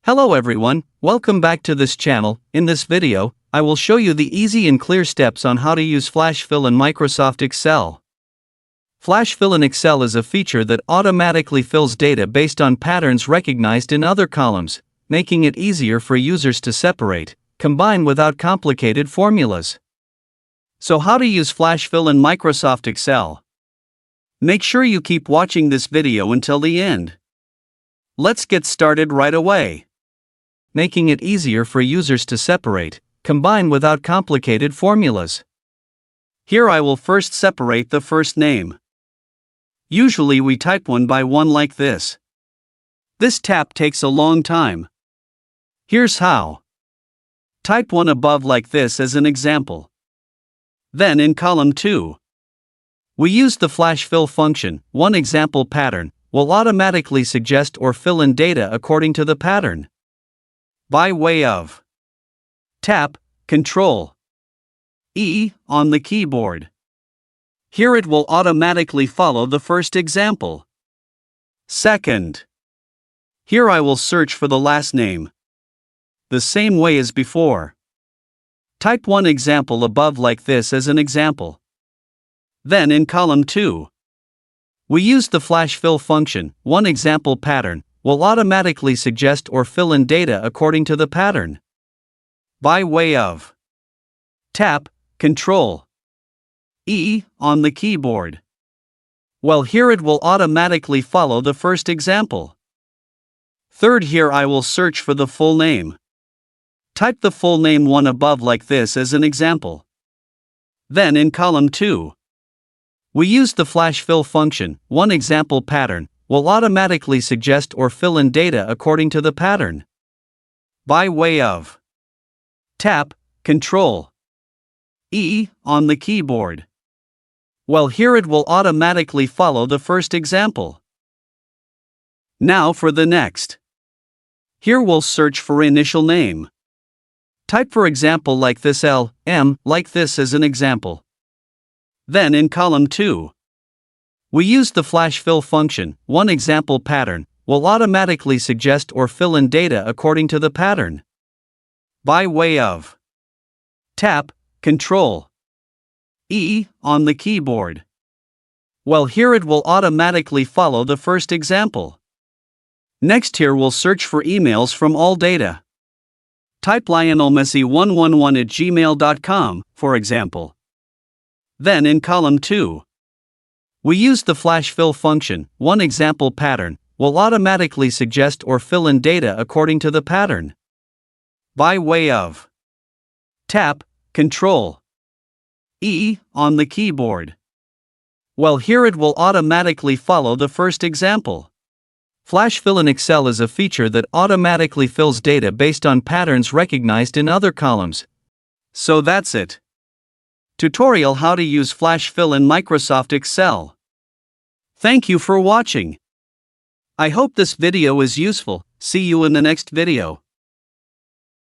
Hello everyone, welcome back to this channel. In this video, I will show you the easy and clear steps on how to use Flash Fill in Microsoft Excel. Flash Fill in Excel is a feature that automatically fills data based on patterns recognized in other columns, making it easier for users to separate, combine without complicated formulas. So how to use Flash Fill in Microsoft Excel? Make sure you keep watching this video until the end. Let's get started right away. Making it easier for users to separate, combine without complicated formulas. Here I will first separate the first name. Usually we type one by one like this. This tap takes a long time. Here's how. Type one above like this as an example. Then in column 2, we use the Flash Fill function. One example pattern will automatically suggest or fill in data according to the pattern. By way of tap, Ctrl-E on the keyboard. Here it will automatically follow the first example. Second, here I will search for the last name. The same way as before. Type one example above like this as an example. Then in column 2, we use the Flash Fill function. One example pattern will automatically suggest or fill in data according to the pattern. By way of tap, Ctrl-E on the keyboard. Well, here it will automatically follow the first example. Third, here I will search for the full name. Type the full name one above like this as an example. Then in column 2, we use the Flash Fill function. One example pattern will automatically suggest or fill in data according to the pattern. By way of tap, Ctrl-E on the keyboard. Well, here it will automatically follow the first example. Now for the next. Here we'll search for initial name. Type for example like this L-M like this as an example. Then in column 2, we use the Flash Fill function. One example pattern will automatically suggest or fill in data according to the pattern. By way of tap, Ctrl-E on the keyboard. Well, here it will automatically follow the first example. Next, here we'll search for emails from all data. Type lionelmessi111@gmail.com, for example. Then in column 2, we use the Flash Fill function. One example pattern will automatically suggest or fill in data according to the pattern. By way of tap, Ctrl-E on the keyboard. Well, here it will automatically follow the first example. Flash Fill in Excel is a feature that automatically fills data based on patterns recognized in other columns. So that's it. Tutorial how to use Flash Fill in Microsoft Excel. Thank you for watching. I hope this video is useful. See you in the next video.